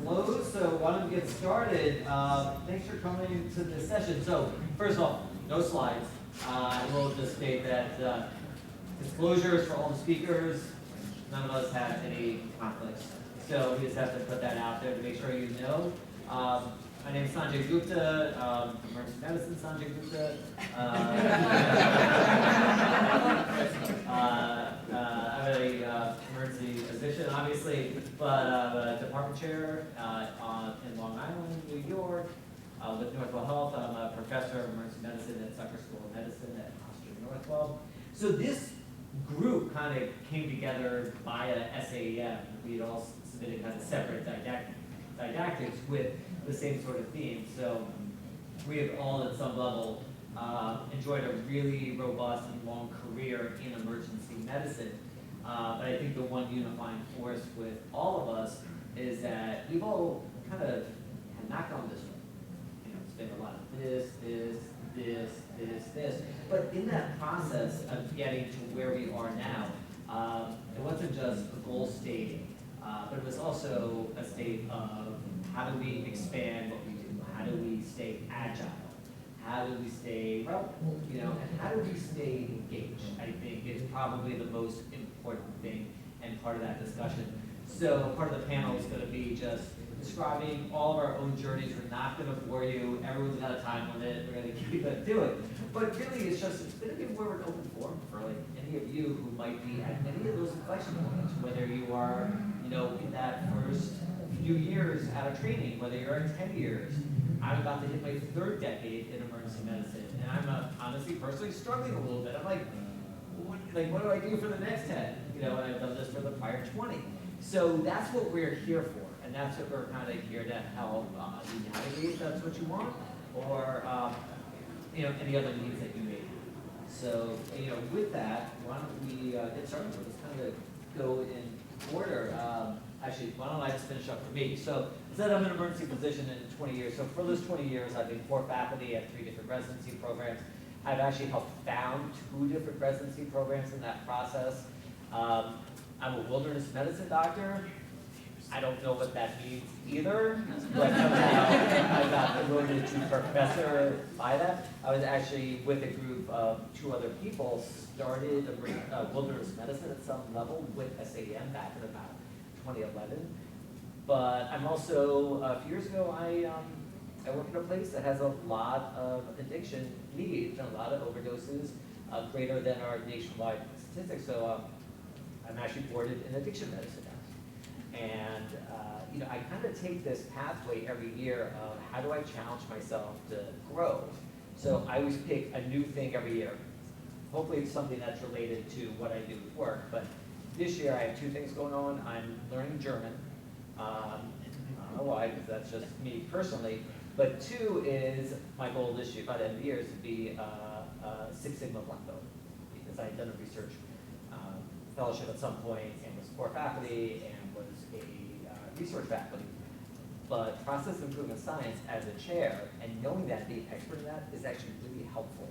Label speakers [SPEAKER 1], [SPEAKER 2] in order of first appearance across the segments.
[SPEAKER 1] close, so why don't we get started? Thanks for coming to this session. So, first of all, no slides. We'll just state that disclosures for all the speakers, none of us have any conflicts. So we just have to put that out there to make sure you know. My name is Sanjay Gupta, emergency medicine Sanjay Gupta. I'm an emergency physician, obviously, but I'm a department chair in Long Island, New York, with Northwell Health. I'm a professor of emergency medicine at Zucker School of Medicine at Northwell. So this group kind of came together via SAEM. We had all submitted kind of separate didactics with the same sort of theme. So we have all at some level enjoyed a really robust and long career in emergency medicine. But I think the one unifying force with all of us is that we've all kind of not gone this way. You know, it's been a lot of this. But in that process of getting to where we are now, it wasn't just a goal stating, but it was also a state of how do we expand what we do? How do we stay agile? How do we stay relevant? You know, and how do we stay engaged? I think is probably the most important thing and part of that discussion. So part of the panel is going to be just describing all of our own journeys. We're not going to bore you. Everyone's got a time limit. We're going to keep it to it. But really, it's going to be more of an open forum for like any of you who might be at any of those inflection points, whether you are, you know, in that first few years out of training, whether you're in 10 years. I'm about to hit my third decade in emergency medicine, and I'm honestly personally struggling a little bit. I'm like, what do I do for the next 10? You know, and I've done this for the prior 20. So that's what we're here for, and that's what we're kind of here to help you navigate if that's what you want, or you know, any other needs that you may have. So, you know, with that, why don't we get started? Let's kind of go in order. Actually, why don't I just finish up for me? So, I said I'm an emergency physician in 20 years. So for those 20 years, I've been core faculty at 3 different residency programs. I've actually helped found 2 different residency programs in that process. I'm a wilderness medicine doctor. I don't know what that means either, but somehow I got promoted to professor by that. I was actually with a group of 2 other people, started wilderness medicine at some level with SAEM back in about 2011. But I'm also, a few years ago, I work in a place that has a lot of addiction needs and a lot of overdoses, greater than our nationwide statistics. So I'm actually boarded in addiction medicine now. And you know, I kind of take this pathway every year of how do I challenge myself to grow. So I always pick a new thing every year. Hopefully it's something that's related to what I do with work. But this year I have 2 things going on. I'm learning German. I don't know why, because that's just me personally. But 2 is my goal this year, by the end of the year, is to be a Six Sigma Black Belt, because I had done a research fellowship at some point and was core faculty and was a research faculty. But process improvement science as a chair and knowing that, being expert in that, is actually really helpful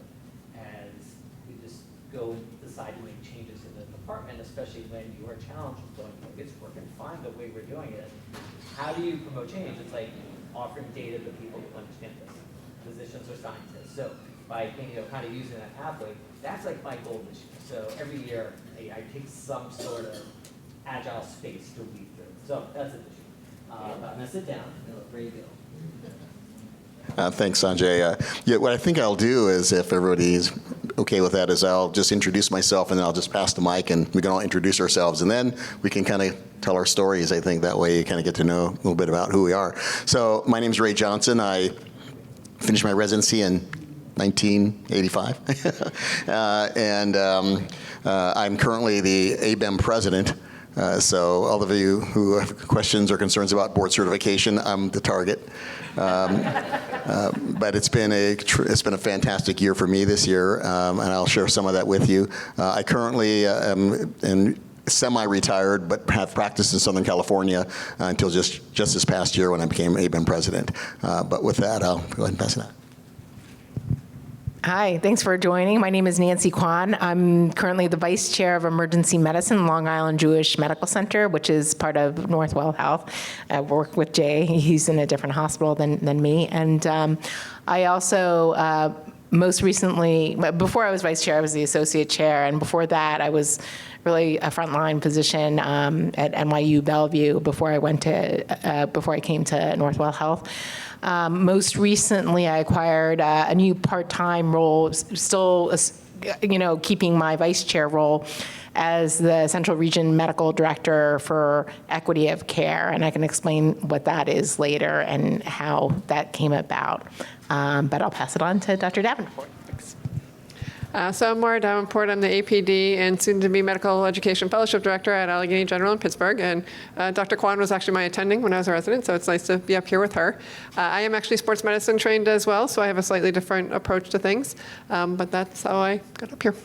[SPEAKER 1] as we just go and decide to make changes in the department, especially when you are challenged with going, look, it's working fine the way we're doing it. How do you promote change? It's like offering data to people who understand this, physicians or scientists. So by you know, kind of using that pathway, that's like my goal this year. So every year I take some sort of agile space to weed through. So that's it this year. I'm gonna sit down and let Ray go.
[SPEAKER 2] Thanks, Sanjay. Yeah, what I think I'll do is, if everybody's okay with that, is I'll just introduce myself and then I'll just pass the mic and we can all introduce ourselves and then we can kind of tell our stories. I think that way you kind of get to know a little bit about who we are. So my name's Ray Johnson. I finished my residency in 1985. I'm currently the ABEM president. So all of you who have questions or concerns about board certification, I'm the target. But it's been a fantastic year for me this year, and I'll share some of that with you. I currently am semi-retired, but have practiced in Southern California until just this past year when I became ABEM president. But with that, I'll go ahead and pass it on.
[SPEAKER 3] Hi, thanks for joining. My name is Nancy Kwan. I'm currently the Vice Chair of Emergency Medicine, Long Island Jewish Medical Center, which is part of Northwell Health. I work with Jay. He's in a different hospital than me. And I also, most recently, before I was Vice Chair, I was the Associate Chair. And before that, I was really a frontline position at NYU Bellevue before I came to Northwell Health. Most recently, I acquired a new part-time role, still, keeping my vice chair role as the Central Region Medical Director for Equity of Care, and I can explain what that is later and how that came about. But I'll pass it on to Dr. Davenport. Thanks.
[SPEAKER 4] So I'm Maura Davenport. I'm the APD and soon-to-be Medical Education Fellowship Director at Allegheny General in Pittsburgh. And Dr. Kwan was actually my attending when I was a resident, so it's nice to be up here with her. I am actually sports medicine trained as well, so I have a slightly different approach to things. But that's how I got up here.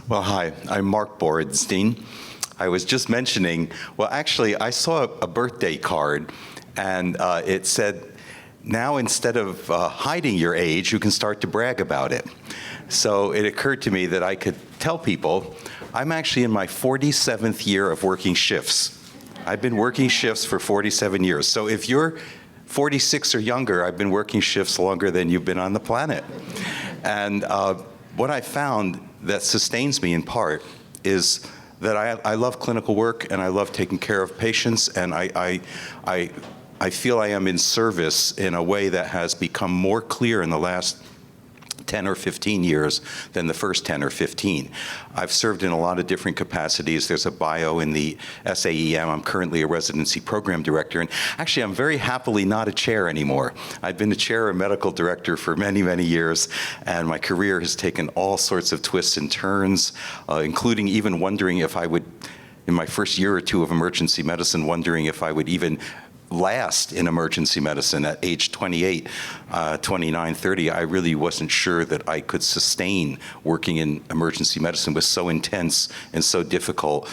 [SPEAKER 5] Well, hi, I'm Mark Borenstein. I was just mentioning, well, actually, I saw a birthday card, and it said, now instead of hiding your age, you can start to brag about it. So it occurred to me that I could tell people, I'm actually in my 47th year of working shifts. I've been working shifts for 47 years. So if you're 46 or younger, I've been working shifts longer than you've been on the planet. And what I found that sustains me in part is that I love clinical work and I love taking care of patients, and I feel I am in service in a way that has become more clear in the last 10 or 15 years than the first 10 or 15. I've served in a lot of different capacities. There's a bio in the SAEM. I'm currently a residency program director, and actually I'm very happily not a chair anymore. I've been a chair and medical director for many, many years, and my career has taken all sorts of twists and turns, including even wondering if I would, in my first year or two of emergency medicine, wondering if I would even last in emergency medicine at age 28, 29, 30. I really wasn't sure that I could sustain working in emergency medicine. It was so intense and so difficult.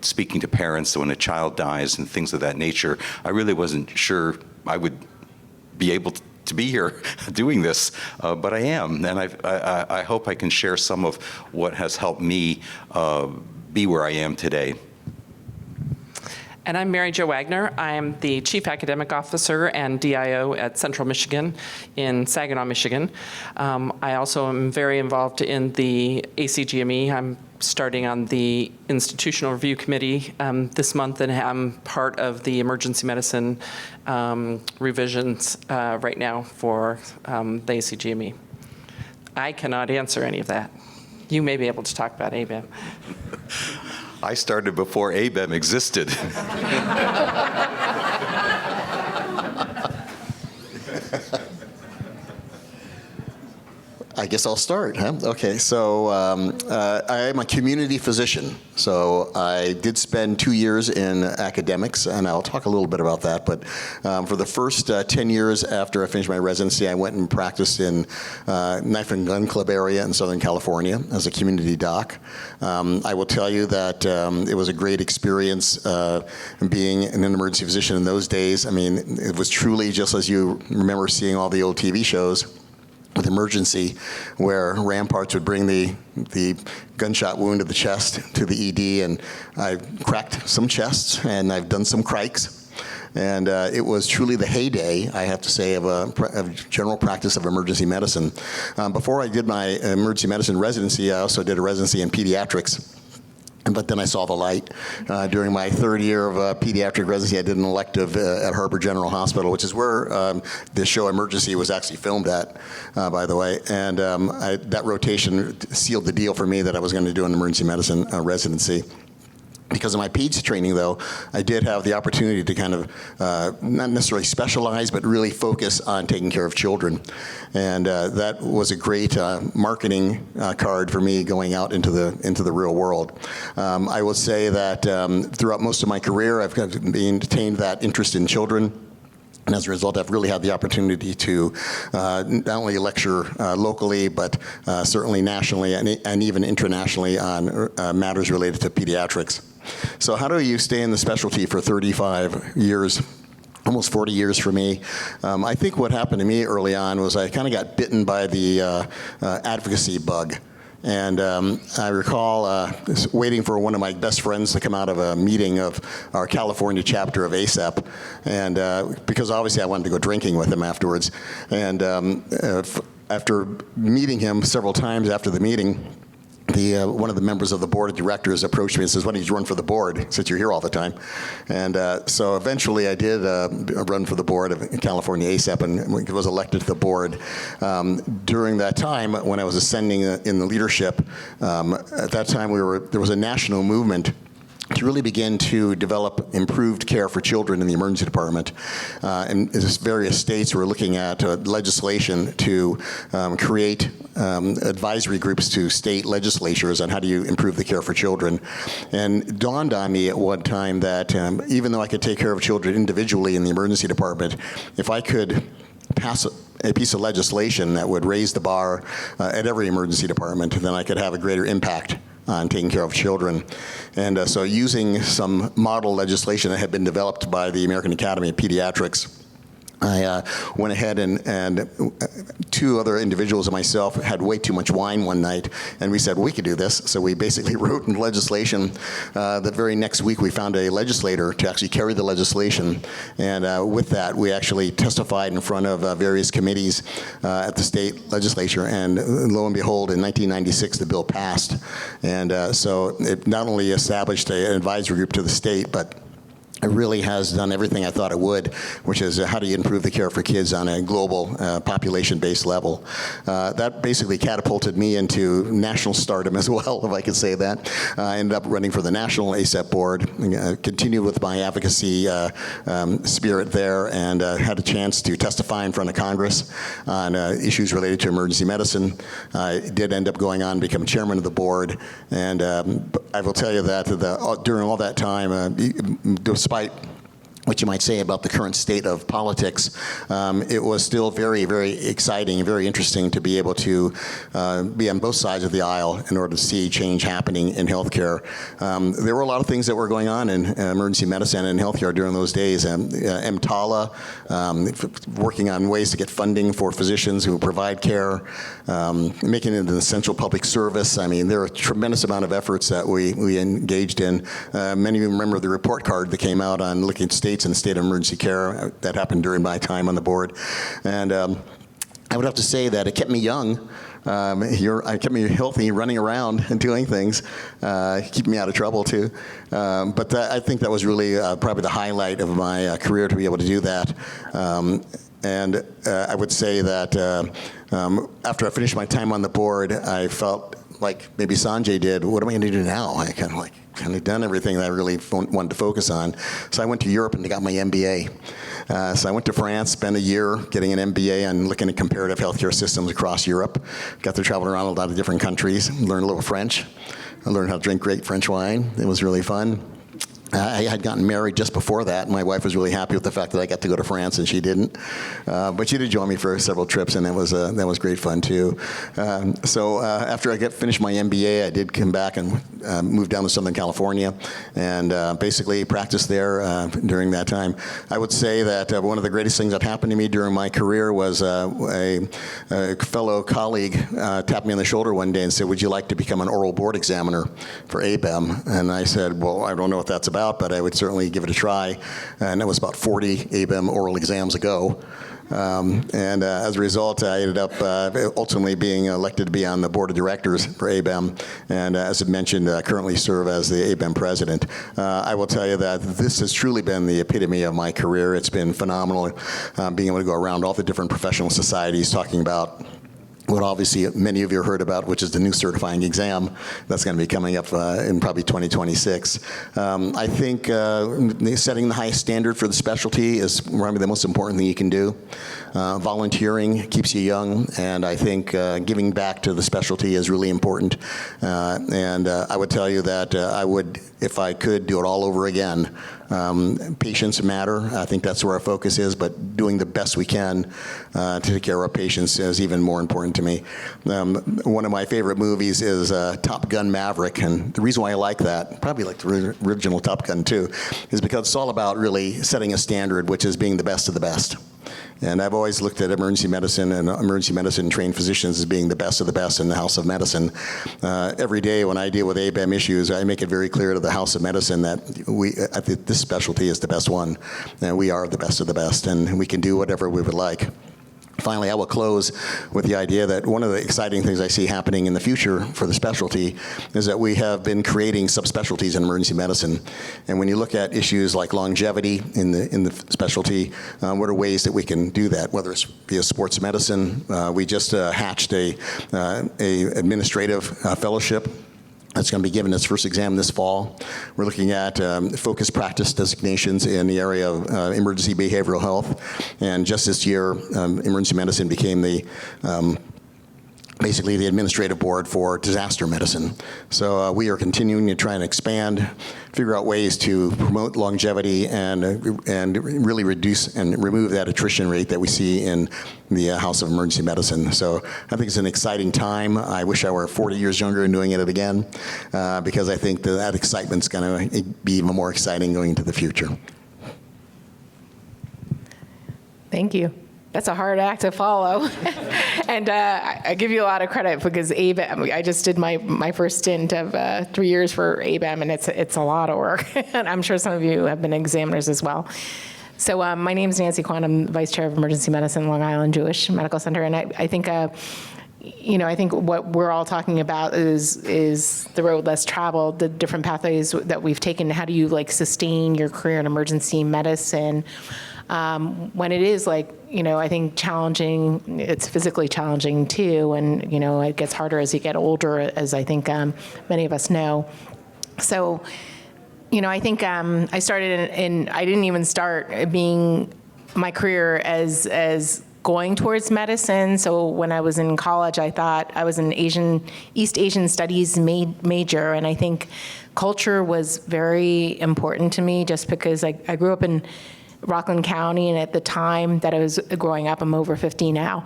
[SPEAKER 5] Speaking to parents when a child dies and things of that nature, I really wasn't sure I would be able to be here doing this, but I am, and I hope I can share some of what has helped me be where I am today.
[SPEAKER 6] And I'm Mary Jo Wagner. I am the Chief Academic Officer and DIO at Central Michigan in Saginaw, Michigan. I also am very involved in the ACGME. I'm starting on the Institutional Review Committee this month, and I'm part of the emergency medicine revisions right now for the ACGME. I cannot answer any of that. You may be able to talk about ABEM.
[SPEAKER 5] I started before ABEM existed.
[SPEAKER 2] I guess I'll start, huh? Okay, so I am a community physician. So I did spend 2 years in academics, and I'll talk a little bit about that. But for the first 10 years after I finished my residency, I went and practiced in Knife and Gun Club area in Southern California as a community doc. I will tell you that it was a great experience being an emergency physician in those days. I mean, it was truly just as you remember seeing all the old TV shows with emergency, where ramparts would bring the gunshot wound to the chest to the ED, and I've cracked some chests and I've done some crikes. And it was truly the heyday, I have to say, of general practice of emergency medicine. Before I did my emergency medicine residency, I also did a residency in pediatrics. But then I saw the light. During my third year of pediatric residency, I did an elective at Harbor General Hospital, which is where the show Emergency was actually filmed at, by the way. And that rotation sealed the deal for me that I was going to do an emergency medicine residency. Because of my PEDS training, though, I did have the opportunity to kind of not necessarily specialize, but really focus on taking care of children. And that was a great marketing card for me going out into the real world. I will say that throughout most of my career, I've kind of maintained that interest in children. And as a result, I've really had the opportunity to not only lecture locally, but certainly nationally and even internationally on matters related to pediatrics. So how do you stay in the specialty for 35 years almost 40 years for me. I think what happened to me early on was I kind of got bitten by the advocacy bug. And I recall waiting for one of my best friends to come out of a meeting of our California chapter of ASAP, and because obviously I wanted to go drinking with him afterwards. And after meeting him several times after the meeting, one of the members of the board of directors approached me and says, "Why don't you run for the board, since you're here all the time?" And so eventually I did run for the board of California ASAP and was elected to the board. During that time, when I was ascending in the leadership, at that time there was a national movement to really begin to develop improved care for children in the emergency department. And various states were looking at legislation to create advisory groups to state legislatures on how do you improve the care for children. And it dawned on me at one time that even though I could take care of children individually in the emergency department, if I could pass a piece of legislation that would raise the bar at every emergency department, then I could have a greater impact on taking care of children. And so using some model legislation that had been developed by the American Academy of Pediatrics, I went ahead and two other individuals and myself had way too much wine one night, and we said, well, we could do this. So we basically wrote in legislation. The very next week, we found a legislator to actually carry the legislation. And with that, we actually testified in front of various committees at the state legislature. And lo and behold, in 1996, the bill passed. And so it not only established an advisory group to the state, but it really has done everything I thought it would, which is how do you improve the care for kids on a global population-based level. That basically catapulted me into national stardom as well, if I could say that. I ended up running for the National ASAP Board, continued with my advocacy spirit there, and had a chance to testify in front of Congress on issues related to emergency medicine. I did end up going on to become chairman of the board, and I will tell you that during all that time, despite what you might say about the current state of politics, it was still very, very exciting and very interesting to be able to be on both sides of the aisle in order to see change happening in healthcare. There were a lot of things that were going on in emergency medicine and healthcare during those days. EMTALA, working on ways to get funding for physicians who provide care, making it an essential public service. I mean, there are a tremendous amount of efforts that we engaged in. Many of you remember the report card that came out on looking at states and the state of emergency care. That happened during my time on the board. And I would have to say that it kept me young. It kept me healthy, running around and doing things, keep me out of trouble too. But I think that was really probably the highlight of my career, to be able to do that. And I would say that after I finished my time on the board, I felt like maybe Sanjay did, what am I going to do now? I kind of done everything that I really wanted to focus on. So I went to Europe and got my MBA. So I went to France, spent a year getting an MBA on looking at comparative healthcare systems across Europe. Got to travel around a lot of different countries, learn a little French. I learned how to drink great French wine. It was really fun. I had gotten married just before that. My wife was really happy with the fact that I got to go to France and she didn't. But she did join me for several trips, and that was great fun too. So after I finished my MBA, I did come back and moved down to Southern California and basically practiced there during that time. I would say that one of the greatest things that happened to me during my career was a fellow colleague tapped me on the shoulder one day and said, "Would you like to become an oral board examiner for ABEM?" And I said, "Well, I don't know what that's about, but I would certainly give it a try." And that was about 40 ABEM oral exams ago. And as a result, I ended up ultimately being elected to be on the board of directors for ABEM, and as I mentioned, currently serve as the ABEM president. I will tell you that this has truly been the epitome of my career. It's been phenomenal being able to go around all the different professional societies talking about what obviously many of you heard about, which is the new certifying exam that's going to be coming up in probably 2026. I think setting the highest standard for the specialty is probably the most important thing you can do. Volunteering keeps you young, and I think giving back to the specialty is really important. And I would tell you that I would, if I could, do it all over again. Patients matter. I think that's where our focus is, but doing the best we can to take care of our patients is even more important to me. One of my favorite movies is Top Gun Maverick, and the reason why I like that, probably like the original Top Gun too, is because it's all about really setting a standard, which is being the best of the best. And I've always looked at emergency medicine and emergency medicine trained physicians as being the best of the best in the House of Medicine. Every day when I deal with ABEM issues, I make it very clear to the House of Medicine that I think this specialty is the best one, and we are the best of the best, and we can do whatever we would like. Finally, I will close with the idea that one of the exciting things I see happening in the future for the specialty is that we have been creating subspecialties in emergency medicine. And when you look at issues like longevity in the specialty, what are ways that we can do that, whether it's via sports medicine. We just hatched a administrative fellowship that's going to be given its first exam this fall. We're looking at focused practice designations in the area of emergency behavioral health. And just this year, emergency medicine became basically the administrative board for disaster medicine. So we are continuing to try and expand, figure out ways to promote longevity and really reduce and remove that attrition rate that we see in the House of Emergency Medicine. So I think it's an exciting time. I wish I were 40 years younger and doing it again, because I think that excitement's going to be even more exciting going into the future.
[SPEAKER 3] Thank you. That's a hard act to follow. And I give you a lot of credit because ABEM, I just did my first stint of 3 years for ABEM, and it's a lot of work. And I'm sure some of you have been examiners as well. So my name is Nancy Kwan. I'm Vice Chair of Emergency Medicine, Long Island Jewish Medical Center. And I think, I think what we're all talking about is the road less traveled, the different pathways that we've taken. How do you sustain your career in emergency medicine? When it is I think challenging, it's physically challenging too, and, it gets harder as you get older, as I think many of us know. So, I think I started I didn't even start my career as going towards medicine. So when I was in college, I thought I was an East Asian Studies major, and I think culture was very important to me just because I grew up in Rockland County, and at the time that I was growing up, I'm over 50 now,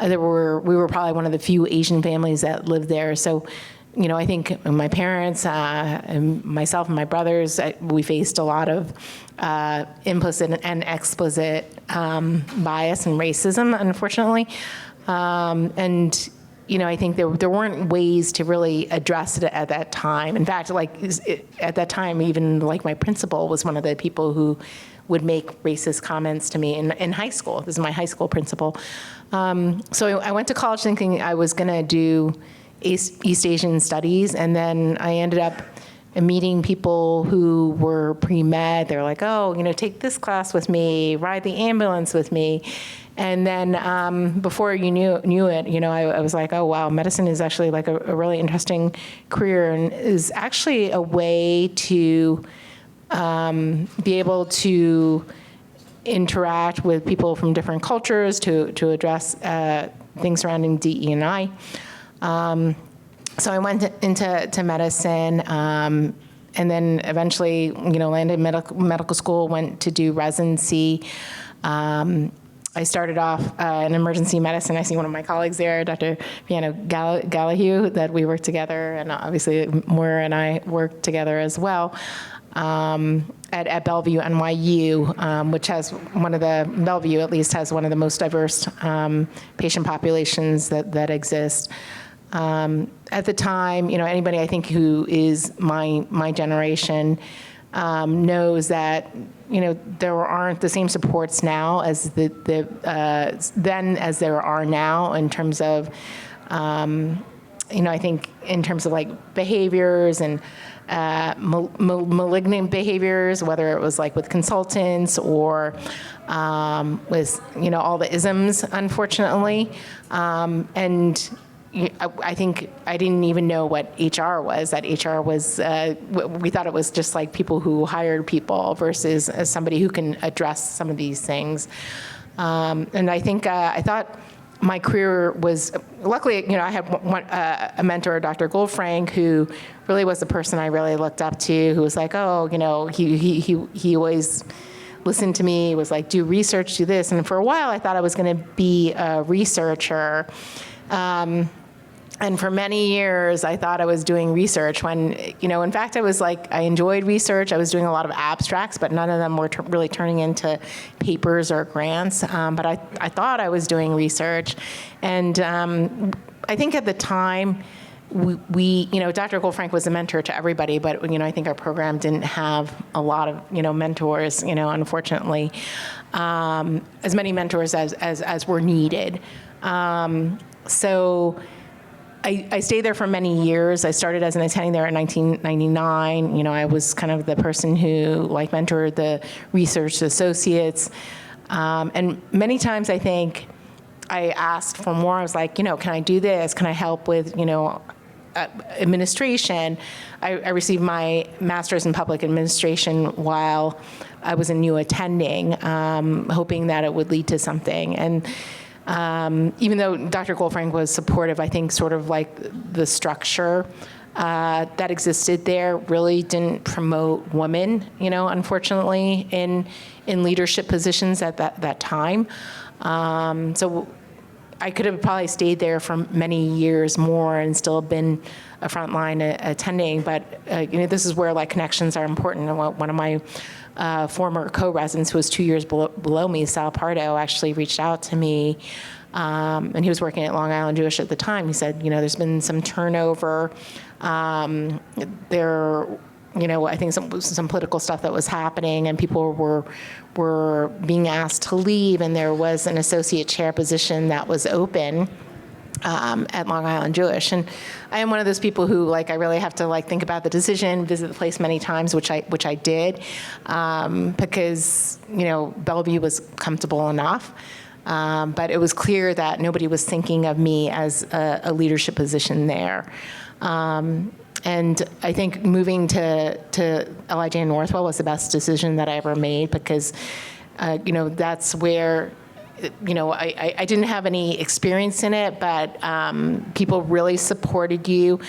[SPEAKER 3] we were probably one of the few Asian families that lived there. So, I think my parents, and myself and my brothers, we faced a lot of implicit and explicit bias and racism, unfortunately. And I think there weren't ways to really address it at that time. In fact, at that time, even my principal was one of the people who would make racist comments to me in high school. This is my high school principal. So I went to college thinking I was going to do East Asian Studies, and then I ended up meeting people who were pre-med. They were like, oh, take this class with me, ride the ambulance with me. And then before you knew it, I was like, oh, wow, medicine is actually a really interesting career, and is actually a way to be able to interact with people from different cultures to address things surrounding DE&I. So I went into medicine, and then eventually, landed medical school, went to do residency. I started off in emergency medicine. I see one of my colleagues there, Dr. Piano Gallahue, that we worked together, and obviously Moira and I worked together as well. At Bellevue, NYU, which has Bellevue at least has one of the most diverse patient populations that exist. At the time, anybody I think who is my generation knows that there aren't the same supports now as then as there are now in terms of I think in terms of behaviors and malignant behaviors, whether it was with consultants or with all the isms, unfortunately, and I think I didn't even know what HR was. That HR was, we thought it was just people who hired people versus somebody who can address some of these things. And I think I thought my career was, luckily, I had a mentor, Dr. Goldfrank, who really was the person I really looked up to, who was like, oh, he always listened to me, was like, do research, do this. And for a while, I thought I was going to be a researcher. And for many years, I thought I was doing research when, in fact, I enjoyed research. I was doing a lot of abstracts, but none of them were really turning into papers or grants. But I thought I was doing research. And I think at the time, we Dr. Goldfrank was a mentor to everybody, but, I think our program didn't have a lot of, mentors, unfortunately, as many mentors as were needed. So I stayed there for many years. I started as an attending there in 1999. I was kind of the person who mentored the research associates. And many times I think I asked for more. I was like, can I do this? Can I help with, administration? I received my master's in public administration while I was a new attending, hoping that it would lead to something. And even though Dr. Goldfrank was supportive, I think sort of the structure that existed there really didn't promote women, unfortunately, in leadership positions at that time. So I could have probably stayed there for many years more and still been a frontline attending, but this is where connections are important. And one of my former co-residents, who was 2 years below me, Sal Pardo, actually reached out to me, and he was working at Long Island Jewish at the time. He said, there's been some turnover. I think some political stuff that was happening, and people were being asked to leave, and there was an associate chair position that was open at Long Island Jewish. And I am one of those people who I really have to think about the decision, visit the place many times, which I did, because Bellevue was comfortable enough. But it was clear that nobody was thinking of me as a leadership position there. And I think moving to LIJ in Northwell was the best decision that I ever made, because that's where I didn't have any experience in it, but people really supported you.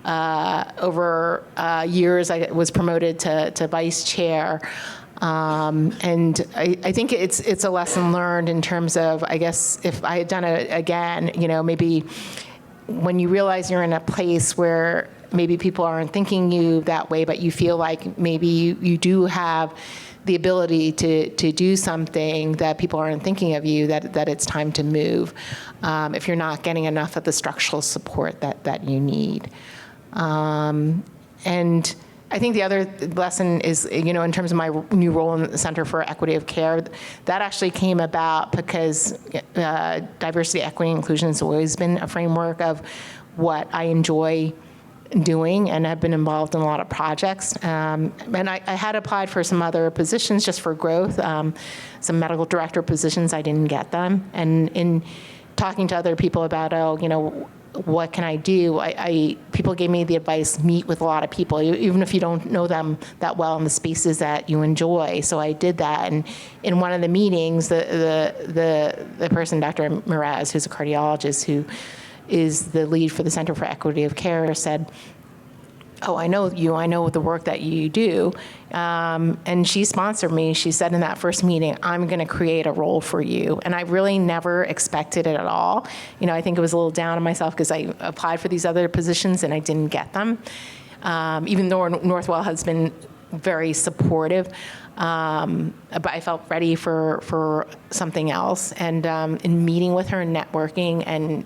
[SPEAKER 3] Over years, I was promoted to vice chair. And I think it's a lesson learned in terms of, I guess, if I had done it again, maybe when you realize you're in a place where maybe people aren't thinking you that way, but you feel like maybe you do have the ability to do something that people aren't thinking of you, that it's time to move, if you're not getting enough of the structural support that you need. And I think the other lesson is, in terms of my new role in the Center for Equity of Care, that actually came about because diversity, equity, and inclusion has always been a framework of what I enjoy doing, and have been involved in a lot of projects. And I had applied for some other positions just for growth, some medical director positions. I didn't get them. And in talking to other people about, what can I do? People gave me the advice, meet with a lot of people, even if you don't know them that well in the spaces that you enjoy. So I did that. And in one of the meetings, the person, Dr. Miraz, who's a cardiologist, who is the lead for the Center for Equity of Care, said, oh, I know you, I know the work that you do. And she sponsored me. She said in that first meeting, I'm going to create a role for you. And I really never expected it at all. I think it was a little down on myself because I applied for these other positions and I didn't get them. Even though Northwell has been very supportive, but I felt ready for something else. And in meeting with her and networking and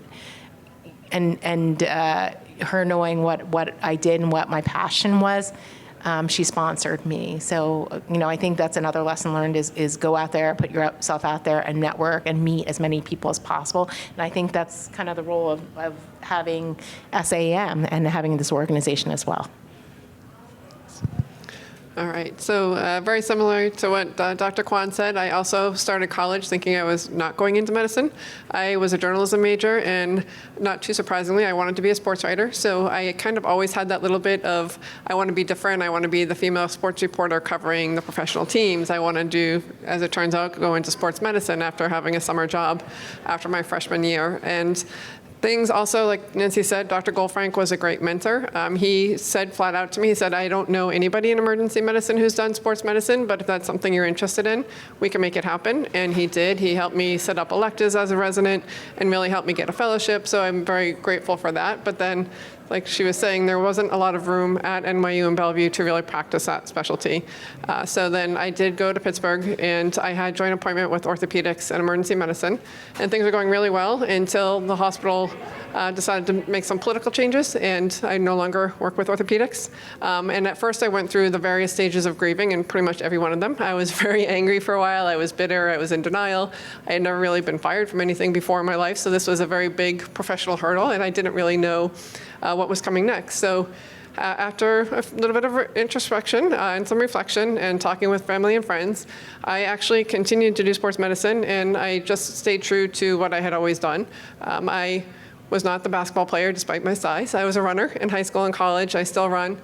[SPEAKER 3] her knowing what I did and what my passion was, she sponsored me. So, I think that's another lesson learned is go out there, put yourself out there and network and meet as many people as possible. And I think that's kind of the role of having SAEM and having this organization as well.
[SPEAKER 4] All right, so very similar to what Dr. Kwan said, I also started college thinking I was not going into medicine. I was a journalism major, and not too surprisingly, I wanted to be a sports writer. So I kind of always had that little bit of, I want to be different, I want to be the female sports reporter covering the professional teams. I want to do, as it turns out, go into sports medicine after having a summer job after my freshman year. And things also, like Nancy said, Dr. Goldfrank was a great mentor. He said flat out to me, he said, I don't know anybody in emergency medicine who's done sports medicine, but if that's something you're interested in, we can make it happen. And he did. He helped me set up electives as a resident and really helped me get a fellowship, so I'm very grateful for that. But then, like she was saying, there wasn't a lot of room at NYU and Bellevue to really practice that specialty. So then I did go to Pittsburgh, and I had joint appointment with orthopedics and emergency medicine, and things were going really well until the hospital decided to make some political changes, and I no longer work with orthopedics. And at first I went through the various stages of grieving, and pretty much every one of them. I was very angry for a while, I was bitter, I was in denial. I had never really been fired from anything before in my life, so this was a very big professional hurdle, and I didn't really know what was coming next. So after a little bit of introspection and some reflection and talking with family and friends, I actually continued to do sports medicine, and I just stayed true to what I had always done. I was not the basketball player despite my size. I was a runner in high school and college. I still run.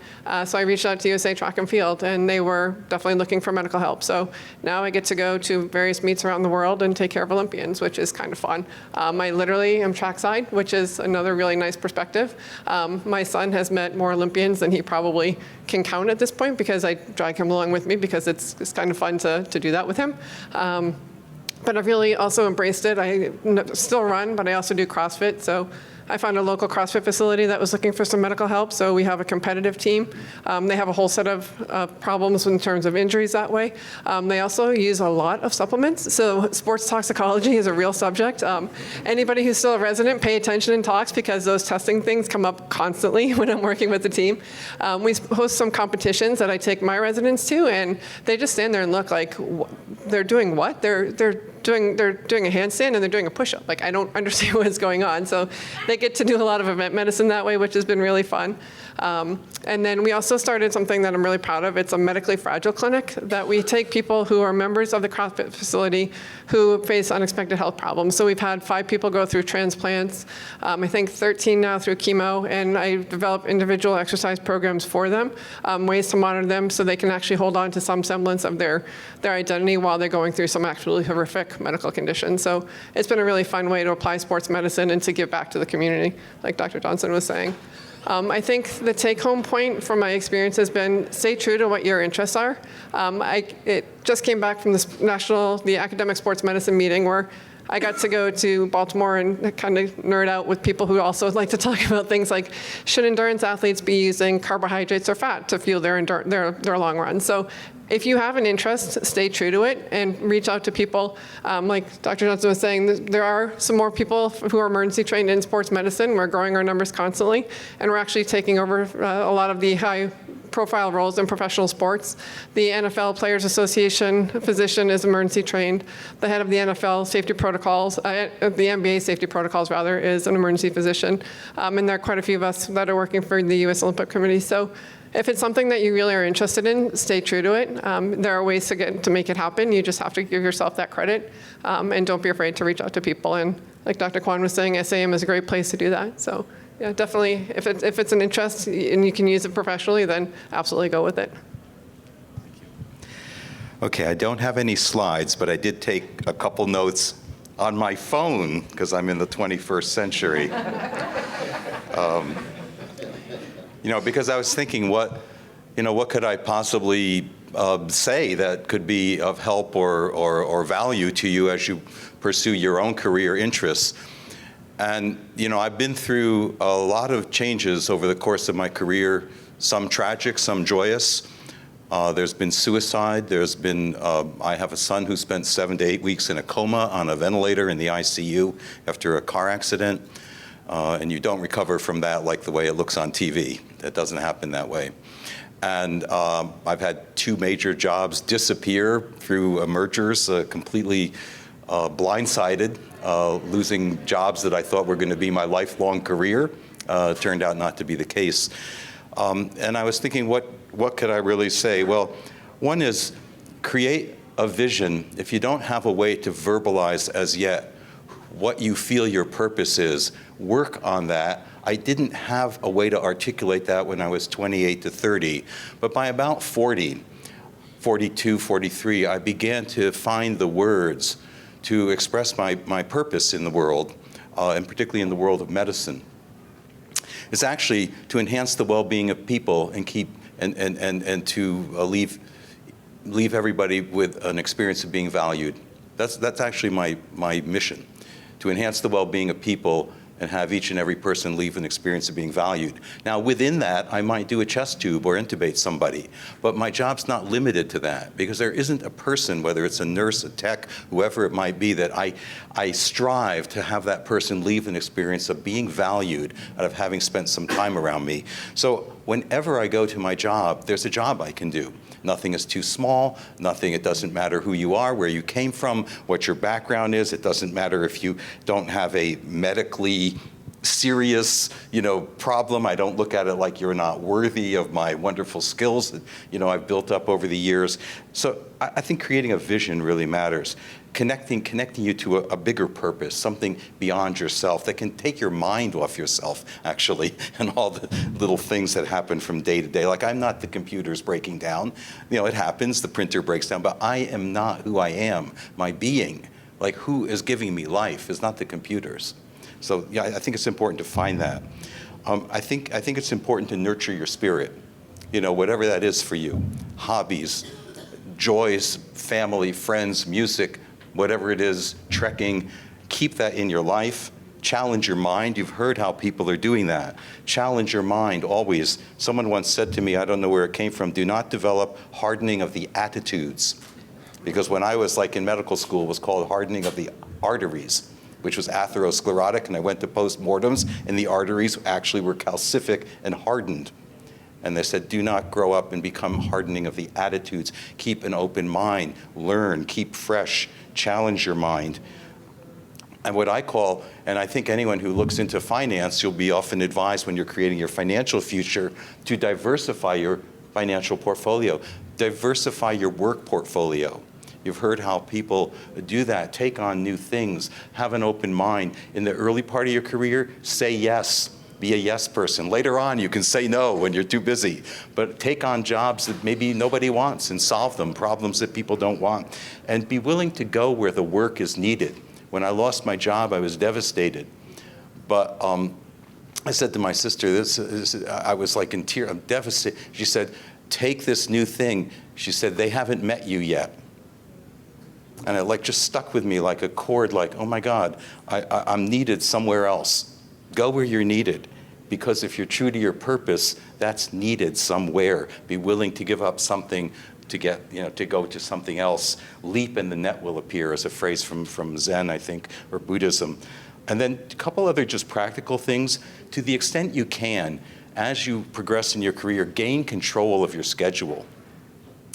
[SPEAKER 4] So I reached out to USA Track and Field, and they were definitely looking for medical help. So now I get to go to various meets around the world and take care of Olympians, which is kind of fun. I literally am trackside, which is another really nice perspective. My son has met more Olympians than he probably can count at this point, because I drag him along with me because it's kind of fun to do that with him. But I've really also embraced it. I still run, but I also do CrossFit. So I found a local CrossFit facility that was looking for some medical help. So we have a competitive team. They have a whole set of problems in terms of injuries that way. They also use a lot of supplements. So sports toxicology is a real subject. Anybody who's still a resident, pay attention in talks, because those testing things come up constantly when I'm working with the team. We host some competitions that I take my residents to, and they just stand there and look like, they're doing what? They're doing a handstand and they're doing a push-up. Like, I don't understand what's going on. So they get to do a lot of event medicine that way, which has been really fun. And then we also started something that I'm really proud of. It's a medically fragile clinic that we take people who are members of the CrossFit facility who face unexpected health problems. So we've had 5 people go through transplants, I think 13 now through chemo, and I develop individual exercise programs for them, ways to monitor them so they can actually hold on to some semblance of their identity while they're going through some actually horrific medical conditions. So it's been a really fun way to apply sports medicine and to give back to the community, like Dr. Johnson was saying. I think the take-home point from my experience has been stay true to what your interests are. It just came back from the academic sports medicine meeting where I got to go to Baltimore and kind of nerd out with people who also like to talk about things like, should endurance athletes be using carbohydrates or fat to fuel their long run? So if you have an interest, stay true to it and reach out to people. Like Dr. Johnson was saying, there are some more people who are emergency trained in sports medicine. We're growing our numbers constantly, and we're actually taking over a lot of the high-profile roles in professional sports. The NFL Players Association physician is emergency trained. The head of the NFL safety protocols, the NBA safety protocols rather, is an emergency physician. And there are quite a few of us that are working for the U.S. Olympic Committee. So if it's something that you really are interested in, stay true to it. There are ways to make it happen. You just have to give yourself that credit, and don't be afraid to reach out to people. And like Dr. Kwan was saying, SAEM is a great place to do that. So yeah, definitely, if it's an interest and you can use it professionally, then absolutely go with it.
[SPEAKER 5] Okay, I don't have any slides, but I did take a couple notes on my phone because I'm in the 21st century. Because I was thinking, what could I possibly say that could be of help or value to you as you pursue your own career interests? And, I've been through a lot of changes over the course of my career, some tragic, some joyous. There's been suicide. There's been, I have a son who spent 7 to 8 weeks in a coma on a ventilator in the ICU after a car accident. And you don't recover from that like the way it looks on TV. It doesn't happen that way. And I've had 2 major jobs disappear through mergers, completely blindsided, losing jobs that I thought were going to be my lifelong career. Turned out not to be the case. And I was thinking, what could I really say? Well, one is create a vision. If you don't have a way to verbalize as yet what you feel your purpose is, work on that. I didn't have a way to articulate that when I was 28 to 30, but by about 40, 42, 43, I began to find the words to express my purpose in the world, and particularly in the world of medicine. It's actually to enhance the well-being of people and keep and to leave everybody with an experience of being valued. That's actually my mission, to enhance the well-being of people and have each and every person leave an experience of being valued. Now, within that, I might do a chest tube or intubate somebody, but my job's not limited to that, because there isn't a person, whether it's a nurse, a tech, whoever it might be, that I strive to have that person leave an experience of being valued out of having spent some time around me. So whenever I go to my job, there's a job I can do. Nothing is too small, nothing, it doesn't matter who you are, where you came from, what your background is. It doesn't matter if you don't have a medically serious, problem. I don't look at it like you're not worthy of my wonderful skills that, I've built up over the years. So I think creating a vision really matters. Connecting you to a bigger purpose, something beyond yourself that can take your mind off yourself, actually, and all the little things that happen from day to day. Like, I'm not the computer's breaking down. It happens, the printer breaks down, but I am not who I am. My being, like who is giving me life, is not the computers. So yeah, I think it's important to find that. I think it's important to nurture your spirit, whatever that is for you. Hobbies, joys, family, friends, music, whatever it is, trekking, keep that in your life. Challenge your mind. You've heard how people are doing that. Challenge your mind always. Someone once said to me, I don't know where it came from, do not develop hardening of the attitudes. Because when I was in medical school, it was called hardening of the arteries, which was atherosclerotic, and I went to postmortems, and the arteries actually were calcific and hardened. And they said, do not grow up and become hardening of the attitudes. Keep an open mind, learn, keep fresh, challenge your mind. And what I call, and I think anyone who looks into finance, you'll be often advised when you're creating your financial future to diversify your financial portfolio, diversify your work portfolio. You've heard how people do that, take on new things, have an open mind. In the early part of your career, say yes. Be a yes person. Later on, you can say no when you're too busy. But take on jobs that maybe nobody wants and solve them, problems that people don't want. And be willing to go where the work is needed. When I lost my job, I was devastated. But I said to my sister, I was in tears, I'm devastated. She said, take this new thing. She said, they haven't met you yet. And it just stuck with me like a cord, oh my God, I'm needed somewhere else. Go where you're needed, because if you're true to your purpose, that's needed somewhere. Be willing to give up something to get, to go to something else. Leap and the net will appear, is a phrase from Zen, I think, or Buddhism. And then a couple other just practical things. To the extent you can, as you progress in your career, gain control of your schedule.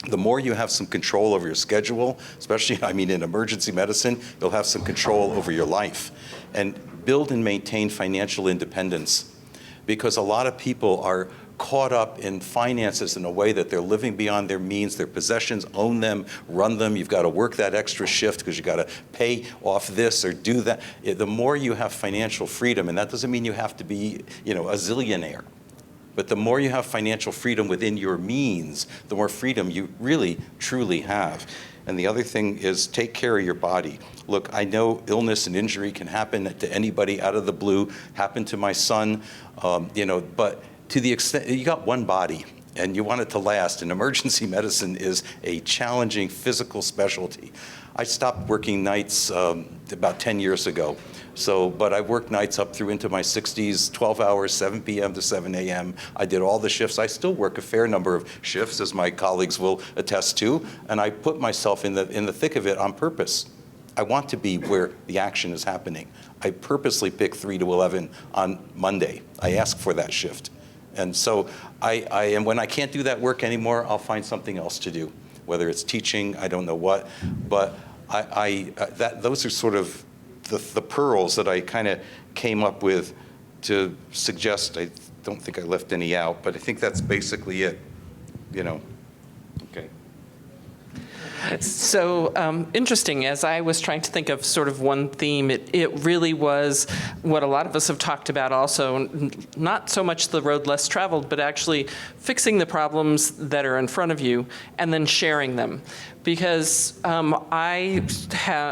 [SPEAKER 5] The more you have some control over your schedule, especially, in emergency medicine, you'll have some control over your life. And build and maintain financial independence, because a lot of people are caught up in finances in a way that they're living beyond their means, their possessions, own them, run them. You've got to work that extra shift because you've got to pay off this or do that. The more you have financial freedom, and that doesn't mean you have to be, a zillionaire, but the more you have financial freedom within your means, the more freedom you really, truly have. And the other thing is take care of your body. Look, I know illness and injury can happen to anybody out of the blue, happened to my son, but to the extent, you got one body and you want it to last, and emergency medicine is a challenging physical specialty. I stopped working nights about 10 years ago. But I worked nights up through into my 60s, 12 hours, 7 p.m. to 7 a.m. I did all the shifts. I still work a fair number of shifts, as my colleagues will attest to, and I put myself in the thick of it on purpose. I want to be where the action is happening. I purposely pick 3 to 11 on Monday. I ask for that shift. And so and when I can't do that work anymore, I'll find something else to do, whether it's teaching, I don't know what, but those are sort of the pearls that I kind of came up with to suggest don't think I left any out, but I think that's basically it, Okay.
[SPEAKER 6] So interesting, as I was trying to think of sort of one theme, it really was what a lot of us have talked about also, not so much the road less traveled, but actually fixing the problems that are in front of you and then sharing them. Because I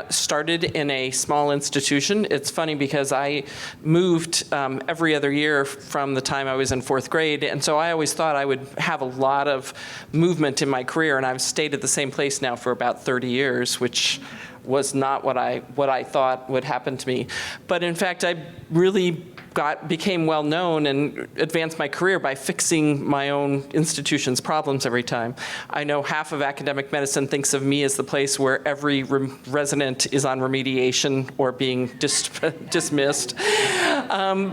[SPEAKER 6] started in a small institution. It's funny because I moved every other year from the time I was in 4th grade, and so I always thought I would have a lot of movement in my career, and I've stayed at the same place now for about 30 years, which was not what I thought would happen to me. But in fact, I really became well known and advanced my career by fixing my own institution's problems every time. I know half of academic medicine thinks of me as the place where every resident is on remediation or being dismissed,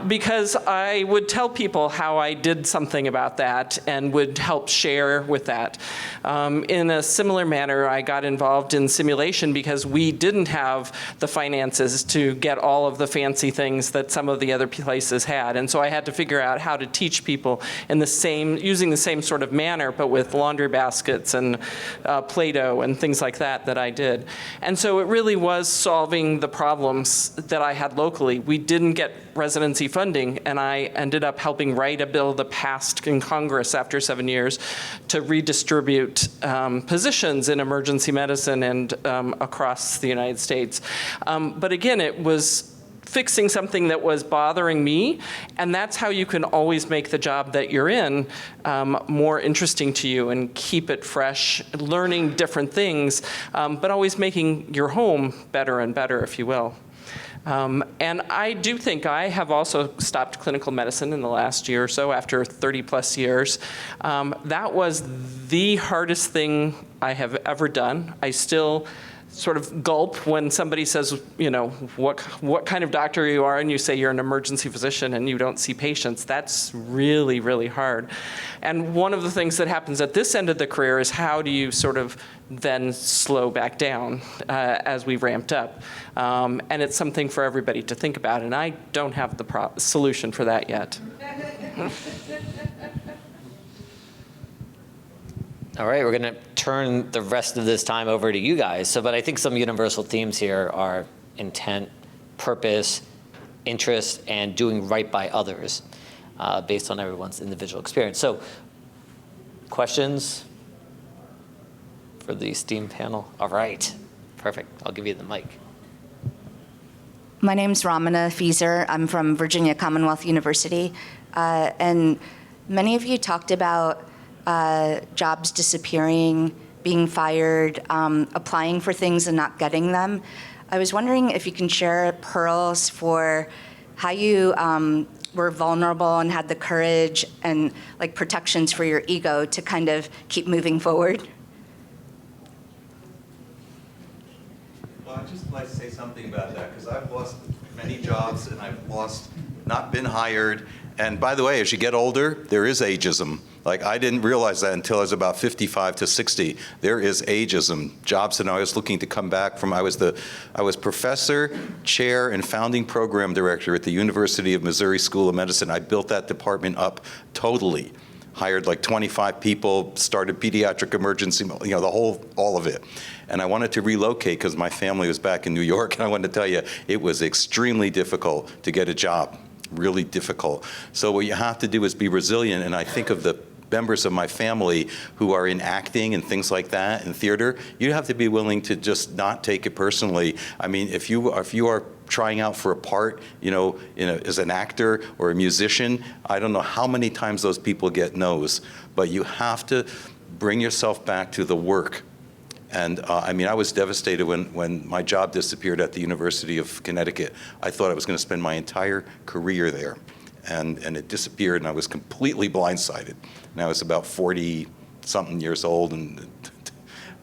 [SPEAKER 6] because I would tell people how I did something about that and would help share with that. In a similar manner, I got involved in simulation because we didn't have the finances to get all of the fancy things that some of the other places had. And so I had to figure out how to teach people in using the same sort of manner, but with laundry baskets and Play-Doh and things like that I did. And so it really was solving the problems that I had locally. We didn't get residency funding, and I ended up helping write a bill that passed in Congress after 7 years to redistribute positions in emergency medicine and across the United States. But again, it was fixing something that was bothering me, and that's how you can always make the job that you're in more interesting to you and keep it fresh, learning different things, but always making your home better and better, if you will. And I do think I have also stopped clinical medicine in the last year or so after 30 plus years. That was the hardest thing I have ever done. I still sort of gulp when somebody says, what kind of doctor you are, and you say you're an emergency physician and you don't see patients. That's really, really hard. And one of the things that happens at this end of the career is how do you sort of then slow back down as we ramped up? And it's something for everybody to think about, and I don't have the solution for that yet.
[SPEAKER 7] All right, we're going to turn the rest of this time over to you guys. But I think some universal themes here are intent, purpose, interest, and doing right by others based on everyone's individual experience. So questions for the esteemed panel? All right, perfect. I'll give you the mic.
[SPEAKER 8] My name's Ramana Feezer. I'm from Virginia Commonwealth University. And many of you talked about jobs disappearing, being fired, applying for things and not getting them. I was wondering if you can share pearls for how you were vulnerable and had the courage and like protections for your ego to kind of keep moving forward.
[SPEAKER 5] Well, I'd just like to say something about that, because I've lost many jobs and I've not been hired. And by the way, as you get older, there is ageism. Like, I didn't realize that until I was about 55 to 60. There is ageism. Jobs that I was looking to come back from. I was professor, chair, and founding program director at the University of Missouri School of Medicine. I built that department up totally. Hired like 25 people, started pediatric emergency, all of it. And I wanted to relocate because my family was back in New York. And I wanted to tell you, it was extremely difficult to get a job. Really difficult. So what you have to do is be resilient, and I think of the members of my family who are in acting and things like that, in theater. You have to be willing to just not take it personally. I mean, if you are trying out for a part, as an actor or a musician, I don't know how many times those people get no's, but you have to bring yourself back to the work. And I was devastated when my job disappeared at the University of Connecticut. I thought I was going to spend my entire career there. And it disappeared, and I was completely blindsided. And I was about 40-something years old.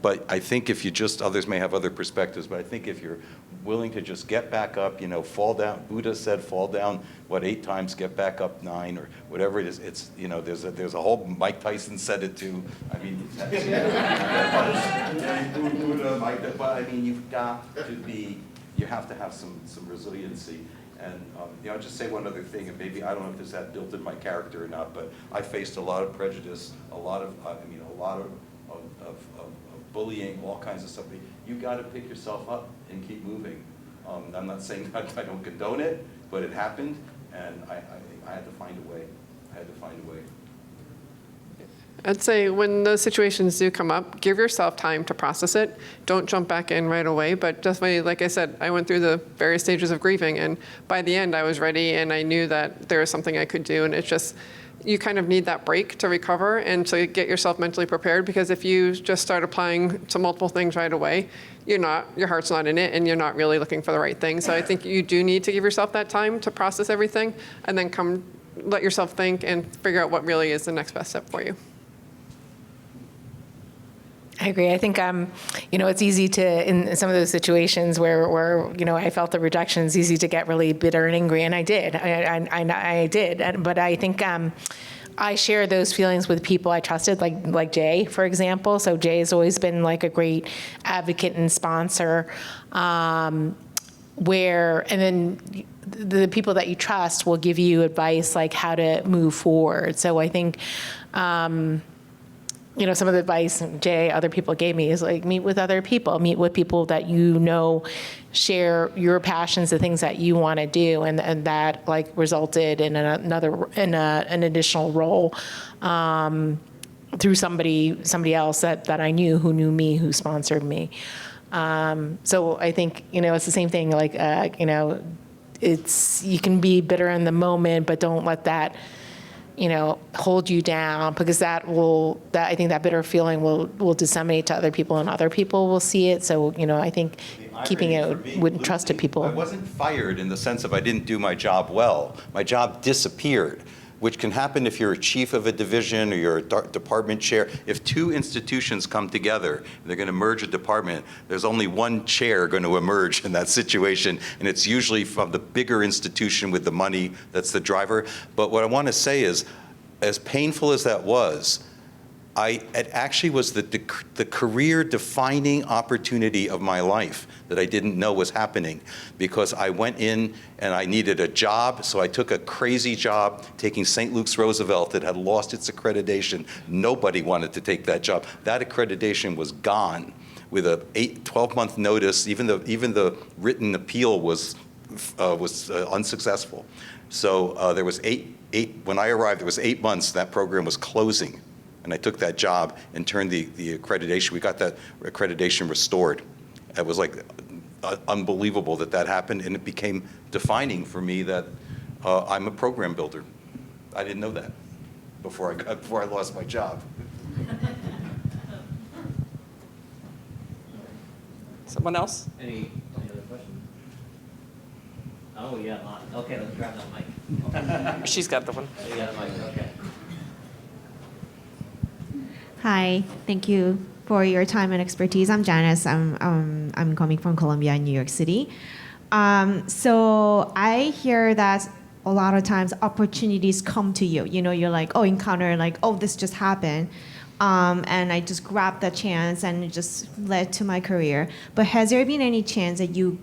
[SPEAKER 5] But I think if you others may have other perspectives, but I think if you're willing to just get back up, fall down. Buddha said fall down, 8 times, get back up 9, or whatever it is. It's, there's a whole, Mike Tyson said it too. I mean, Buddha, Mike, but I mean, you have to have some resiliency. And I'll just say one other thing, and maybe I don't know if this that built in my character or not, but I faced a lot of prejudice, a lot of bullying, all kinds of stuff. You got to pick yourself up and keep moving. I'm not saying that I don't condone it, but it happened, and I had to find a way.
[SPEAKER 4] I'd say when those situations do come up, give yourself time to process it. Don't jump back in right away, but definitely, like I said, I went through the various stages of grieving, and by the end I was ready and I knew that there was something I could do, and it's just, you kind of need that break to recover and to get yourself mentally prepared, because if you just start applying to multiple things right away, your heart's not in it and you're not really looking for the right thing. So I think you do need to give yourself that time to process everything and then let yourself think and figure out what really is the next best step for you.
[SPEAKER 3] I agree. I think, it's easy to, in some of those situations where I felt the rejection, it's easy to get really bitter and angry, and I did. I did. But I think I share those feelings with people I trusted, like Jay, for example. So Jay has always been like a great advocate and sponsor, and then the people that you trust will give you advice like how to move forward. So I think, some of the advice Jay, other people gave me is like, meet with other people, meet with people that share your passions, the things that you want to do, and that like resulted in an additional role through somebody else that I knew, who knew me, who sponsored me. So I think it's the same thing. Like you can be bitter in the moment, but don't let that hold you down, because I think that bitter feeling will disseminate to other people, and other people will see it. So, I think keeping it with trusted people.
[SPEAKER 5] I wasn't fired in the sense of I didn't do my job well. My job disappeared, which can happen if you're a chief of a division or you're a department chair. If two institutions come together and they're going to merge a department, there's only one chair going to emerge in that situation, and it's usually from the bigger institution with the money that's the driver. But what I want to say is, as painful as that was, it actually was the career-defining opportunity of my life that I didn't know was happening, because I went in and I needed a job, so I took a crazy job taking St. Luke's Roosevelt that had lost its accreditation. Nobody wanted to take that job. That accreditation was gone with a 12-month notice. Even the written appeal was unsuccessful. So there was when I arrived, there was 8 months that program was closing. And I took that job and turned the accreditation. We got that accreditation restored. It was like unbelievable that happened, and it became defining for me that I'm a program builder. I didn't know that before I lost my job.
[SPEAKER 6] Someone else?
[SPEAKER 1] Any other questions? Oh, yeah, okay, let's grab that mic.
[SPEAKER 6] She's got the one.
[SPEAKER 1] You got a mic, okay.
[SPEAKER 9] Hi, thank you for your time and expertise. I'm Janice. I'm coming from Colombia in New York City. So I hear that a lot of times opportunities come to you. You're like, encounter like, this just happened. And I just grabbed that chance and it just led to my career. But has there been any chance that you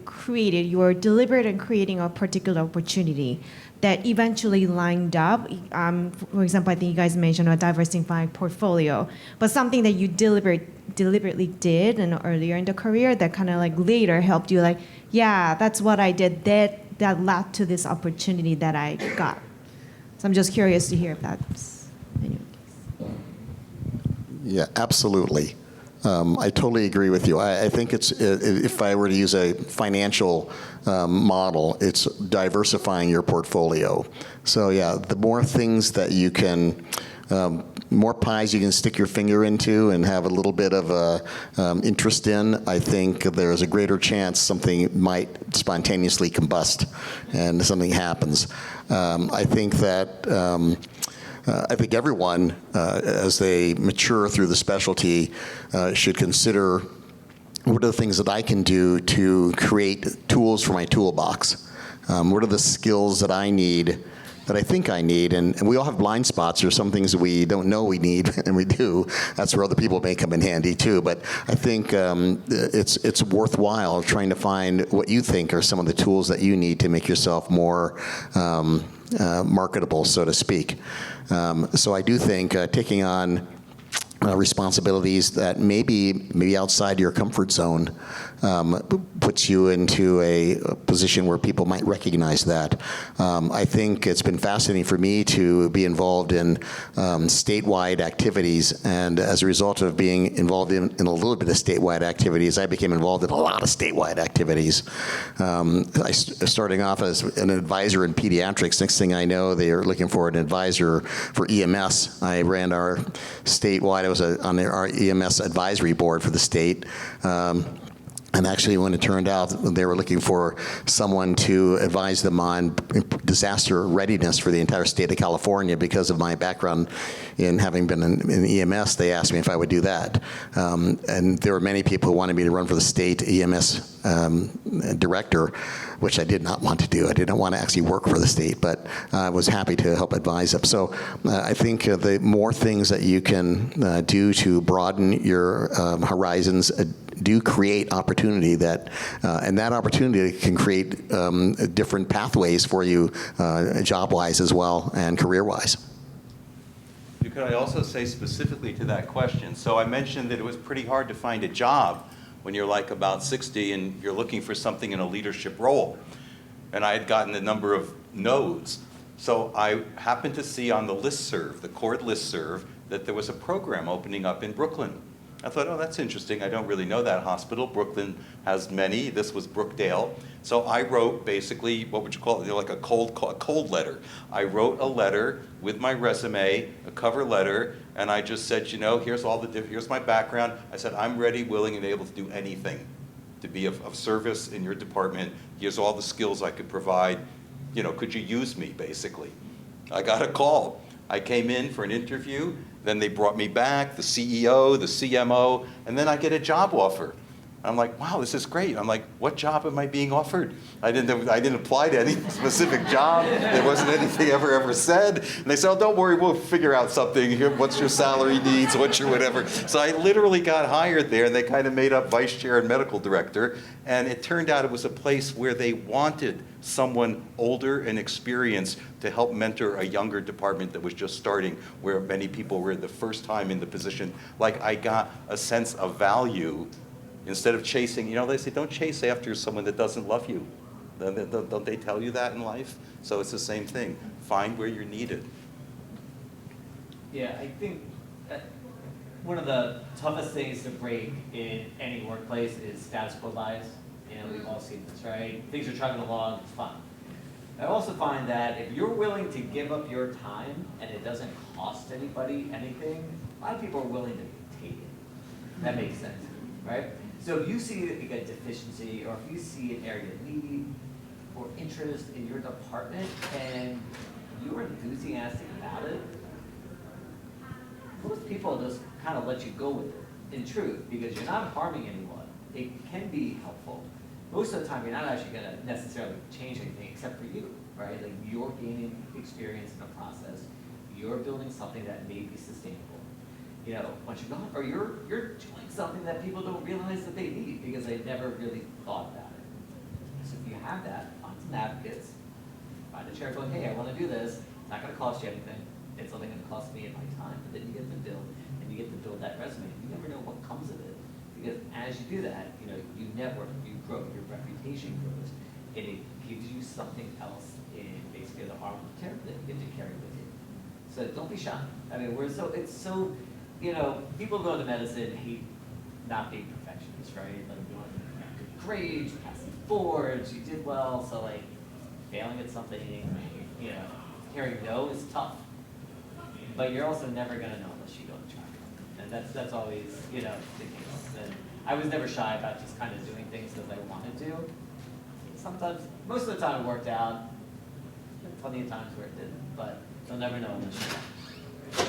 [SPEAKER 9] were deliberate in creating a particular opportunity that eventually lined up? For example, I think you guys mentioned a diversifying portfolio, but something that you deliberately did earlier in the career that kind of like later helped you like, yeah, that's what I did that led to this opportunity that I got. So I'm just curious to hear if that's any case.
[SPEAKER 2] Yeah, absolutely. I totally agree with you. I think if I were to use a financial model, it's diversifying your portfolio. So yeah, the more things that you can, more pies you can stick your finger into and have a little bit of interest in, I think there's a greater chance something might spontaneously combust and something happens. I think that I think everyone, as they mature through the specialty, should consider what are the things that I can do to create tools for my toolbox? What are the skills that I need that I think I need. And we all have blind spots. There's some things we don't know we need, and we do. That's where other people may come in handy too. But I think it's worthwhile trying to find what you think are some of the tools that you need to make yourself more marketable, so to speak. So I do think taking on responsibilities that maybe outside your comfort zone puts you into a position where people might recognize that. I think it's been fascinating for me to be involved in statewide activities, and as a result of being involved in a little bit of statewide activities, I became involved in a lot of statewide activities. Starting off as an advisor in pediatrics, next thing I know, they are looking for an advisor for EMS. I ran our statewide, I was on our EMS advisory board for the state. And actually, when it turned out they were looking for someone to advise them on disaster readiness for the entire state of California, because of my background in having been in EMS, they asked me if I would do that. And there were many people who wanted me to run for the state EMS director, which I did not want to do. I didn't want to actually work for the state, but I was happy to help advise them. So I think the more things that you can do to broaden your horizons do create opportunity and that opportunity can create different pathways for you job-wise as well and career-wise.
[SPEAKER 5] Could I also say specifically to that question, so I mentioned that it was pretty hard to find a job when you're like about 60 and you're looking for something in a leadership role. And I had gotten a number of no's. So I happened to see on the listserv, the CORD listserv, that there was a program opening up in Brooklyn. I thought, oh, that's interesting. I don't really know that hospital. Brooklyn has many. This was Brookdale. So I wrote basically, what would you call it, like a cold letter. I wrote a letter with my resume, a cover letter, and I just said, here's my background. I said, I'm ready, willing, and able to do anything to be of service in your department. Here's all the skills I could provide. Could you use me, basically? I got a call. I came in for an interview. Then they brought me back, the CEO, the CMO, and then I get a job offer. I'm like, wow, this is great. I'm like, what job am I being offered? I didn't apply to any specific job. There wasn't anything ever said. And they said, oh, don't worry, we'll figure out something. What's your salary needs? What's your whatever? So I literally got hired there, and they kind of made up vice chair and medical director. And it turned out it was a place where they wanted someone older and experienced to help mentor a younger department that was just starting, where many people were the first time in the position. Like, I got a sense of value instead of chasing. They say, don't chase after someone that doesn't love you. Don't they tell you that in life? So it's the same thing. Find where you're needed.
[SPEAKER 1] Yeah, I think one of the toughest things to break in any workplace is status quo bias. We've all seen this, right? Things are chugging along, it's fine. I also find that if you're willing to give up your time and it doesn't cost anybody anything, a lot of people are willing to take it. That makes sense, right? So if you see a deficiency, or if you see an area of need or interest in your department and you're enthusiastic about it, most people just kind of let you go with it, in truth, because you're not harming anyone. It can be helpful. Most of the time, you're not actually going to necessarily change anything except for you, right? Like, you're gaining experience in the process. You're building something that may be sustainable. Once you're gone, or you're doing something that people don't realize that they need because they never really thought about it. So if you have that, find some advocates, find a chair going, hey, I want to do this. It's not going to cost you anything. It's only going to cost me and my time. But then you get to build, and you get to build that resume. You never know what comes of it. Because as you do that, you network, you grow, your reputation grows, and it gives you something else in basically the armor that you get to carry with you. So don't be shy. I mean, people go into medicine hate not being perfectionists, right? Like, you want good grades, you passed the boards, you did well, so like failing at something, hearing no is tough. But you're also never gonna know unless you go and try. And that's always, the case. And I was never shy about just kind of doing things as I wanted to. Sometimes, most of the time it worked out. Plenty of times where it didn't, but you'll never know unless you try.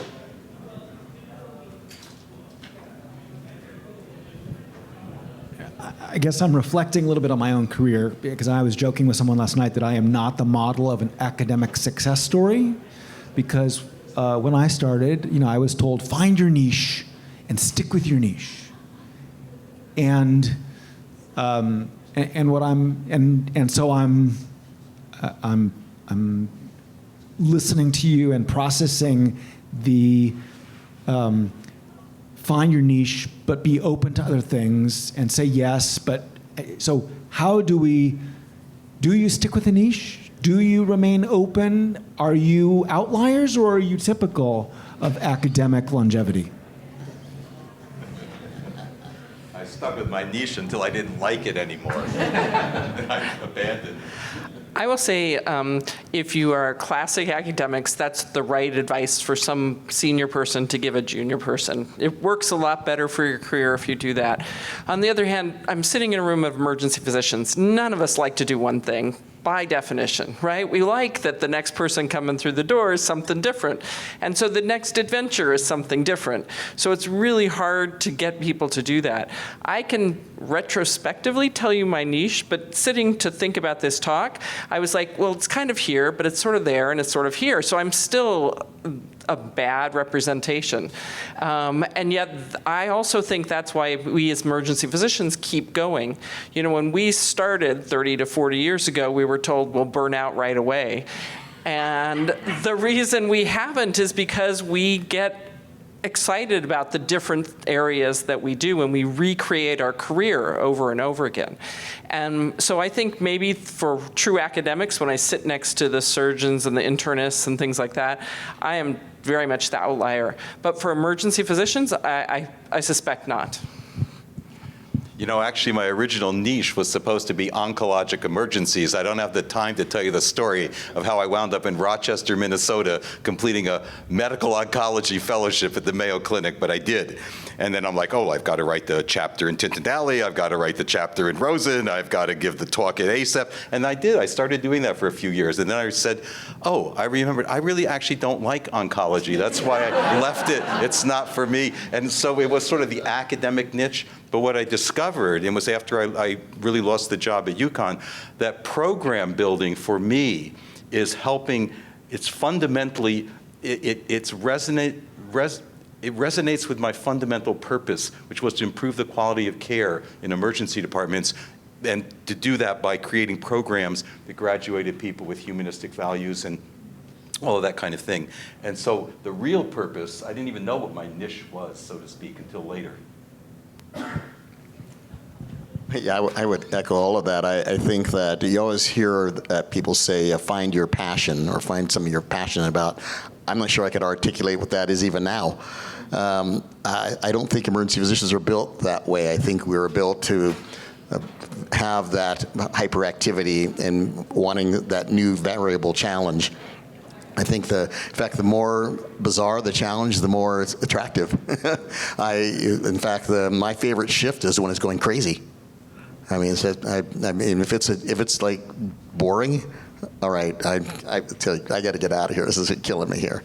[SPEAKER 10] I guess I'm reflecting a little bit on my own career, because I was joking with someone last night that I am not the model of an academic success story, because when I started, I was told, find your niche and stick with your niche. And so I'm listening to you and processing the find your niche, but be open to other things and say yes. But so how do you stick with a niche? Do you remain open? Are you outliers, or are you typical of academic longevity?
[SPEAKER 5] I stuck with my niche until I didn't like it anymore. I abandoned.
[SPEAKER 6] I will say, if you are classic academics, that's the right advice for some senior person to give a junior person. It works a lot better for your career if you do that. On the other hand, I'm sitting in a room of emergency physicians. None of us like to do one thing, by definition, right? We like that the next person coming through the door is something different. And so the next adventure is something different. So it's really hard to get people to do that. I can retrospectively tell you my niche, but sitting to think about this talk, I was like, well, it's kind of here, but it's sort of there, and it's sort of here. So I'm still a bad representation. And yet, I also think that's why we as emergency physicians keep going. When we started 30 to 40 years ago, we were told we'll burn out right away. And the reason we haven't is because we get excited about the different areas that we do, and we recreate our career over and over again. And so I think maybe for true academics, when I sit next to the surgeons and the internists and things like that, I am very much the outlier. But for emergency physicians, I suspect not.
[SPEAKER 5] Actually, my original niche was supposed to be oncologic emergencies. I don't have the time to tell you the story of how I wound up in Rochester, Minnesota, completing a medical oncology fellowship at the Mayo Clinic, but I did. And then I'm like, oh, I've got to write the chapter in Tinton Alley, I've got to write the chapter in Rosen, I've got to give the talk at ASEP. And I did. I started doing that for a few years. And then I said, oh, I remembered, I really actually don't like oncology. That's why I left it. It's not for me. And so it was sort of the academic niche. But what I discovered, and was after I really lost the job at UConn, that program building for me is helping. It's fundamentally, it resonates with my fundamental purpose, which was to improve the quality of care in emergency departments, and to do that by creating programs that graduated people with humanistic values and all of that kind of thing. And so the real purpose, I didn't even know what my niche was, so to speak, until later.
[SPEAKER 2] Yeah, I would echo all of that. I think that you always hear that people say, find your passion, or find something you're passionate about. I'm not sure I could articulate what that is even now. I don't think emergency physicians are built that way. I think we were built to have that hyperactivity and wanting that new variable challenge. I think in fact, the more bizarre the challenge, the more it's attractive. In fact, my favorite shift is when it's going crazy. I mean, if it's like boring, all right, I got to get out of here. This is killing me here.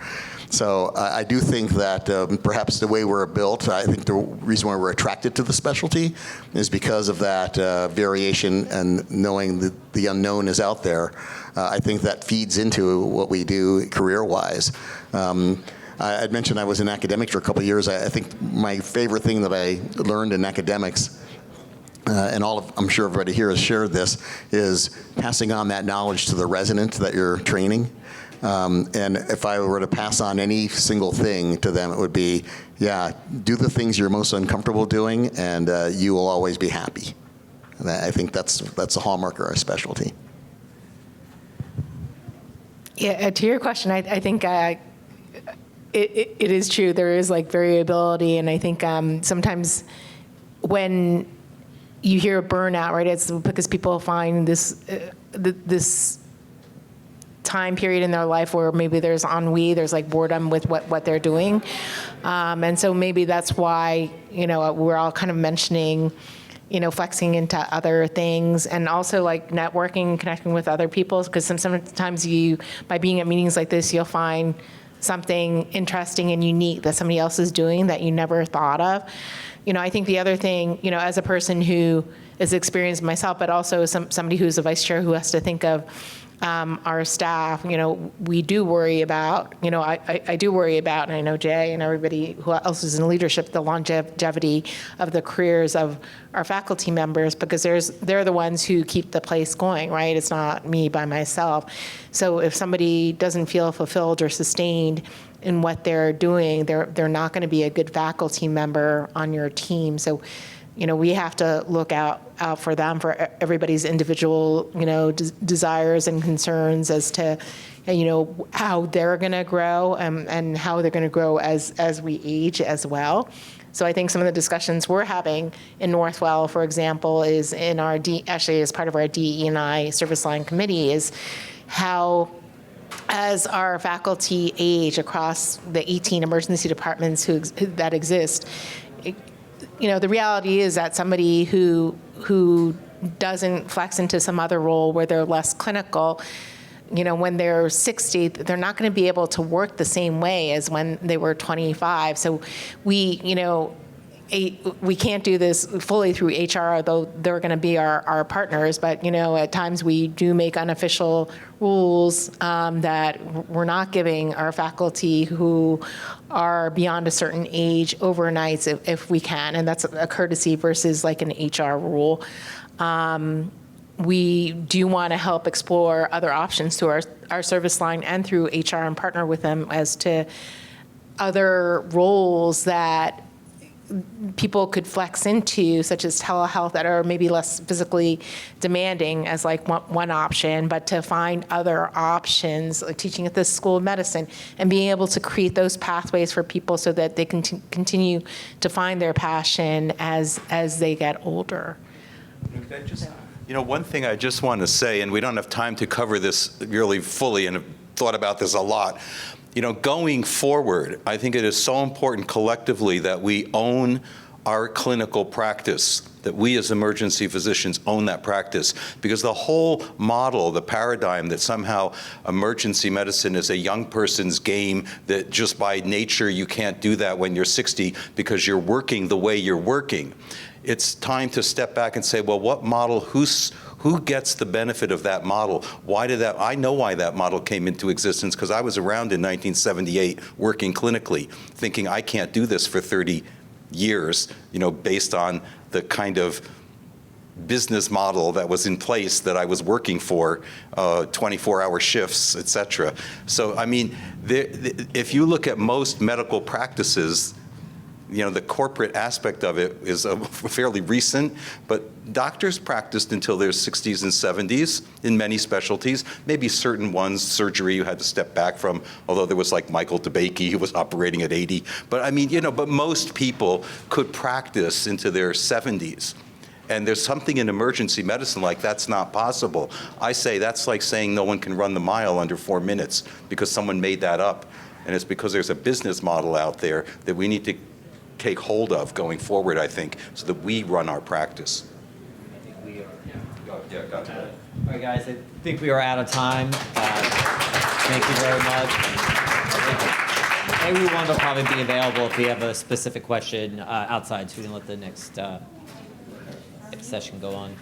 [SPEAKER 2] So I do think that perhaps the way we're built, I think the reason why we're attracted to the specialty is because of that variation and knowing the unknown is out there. I think that feeds into what we do career-wise. I'd mentioned I was in academics for a couple of years. I think my favorite thing that I learned in academics, and I'm sure everybody here has shared this, is passing on that knowledge to the resident that you're training. And if I were to pass on any single thing to them, it would be, do the things you're most uncomfortable doing, and you will always be happy. And I think that's a hallmark of our specialty.
[SPEAKER 3] Yeah, to your question, I think it is true. There is like variability, and I think sometimes when you hear burnout, right, it's because people find this time period in their life where maybe there's ennui, there's like boredom with what they're doing, and so maybe that's why we're all kind of mentioning flexing into other things, and also like networking and connecting with other people, because sometimes by being at meetings like this, you'll find something interesting and unique that somebody else is doing that you never thought of. I think the other thing, as a person who is experienced myself, but also somebody who's a vice chair who has to think of our staff, we do worry about, I do worry about, and I know Jay and everybody who else is in leadership, the longevity of the careers of our faculty members, because they're the ones who keep the place going, right? It's not me by myself. So if somebody doesn't feel fulfilled or sustained in what they're doing, they're not going to be a good faculty member on your team. So we have to look out for them, for everybody's individual, desires and concerns as to, how they're going to grow and how they're going to grow as we age as well. So I think some of the discussions we're having in Northwell, for example, is in our actually as part of our DE&I service line committee, is how, as our faculty age across the 18 emergency departments that exist, the reality is that somebody who doesn't flex into some other role where they're less clinical, when they're 60, they're not going to be able to work the same way as when they were 25. So we can't do this fully through HR, although they're going to be our partners. But, at times we do make unofficial rules that we're not giving our faculty who are beyond a certain age overnights if we can. And that's a courtesy versus like an HR rule. We do want to help explore other options through our service line and through HR and partner with them as to other roles that people could flex into, such as telehealth, that are maybe less physically demanding as like one option, but to find other options, like teaching at the School of Medicine, and being able to create those pathways for people so that they can continue to find their passion as they get older.
[SPEAKER 5] One thing I just want to say, and we don't have time to cover this really fully, and have thought about this a lot. Going forward, I think it is so important collectively that we own our clinical practice, that we as emergency physicians own that practice, because the whole model, the paradigm that somehow emergency medicine is a young person's game, that just by nature you can't do that when you're 60 because you're working the way you're working. It's time to step back and say, well, what model, who gets the benefit of that model? I know why that model came into existence, because I was around in 1978 working clinically, thinking I can't do this for 30 years, based on the kind of business model that was in place that I was working for, 24-hour shifts, et cetera. So, if you look at most medical practices, the corporate aspect of it is fairly recent, but doctors practiced until their 60s and 70s in many specialties. Maybe certain ones, surgery, you had to step back from, although there was like Michael DeBakey who was operating at 80. But but most people could practice into their 70s. And there's something in emergency medicine like that's not possible. I say that's like saying no one can run the mile under 4 minutes because someone made that up. And it's because there's a business model out there that we need to take hold of going forward, I think, so that we run our practice.
[SPEAKER 1] I think we are. All right, guys, I think we are out of time. Thank you very much. Everyone will probably be available if we have a specific question outside, so we can let the next session go on.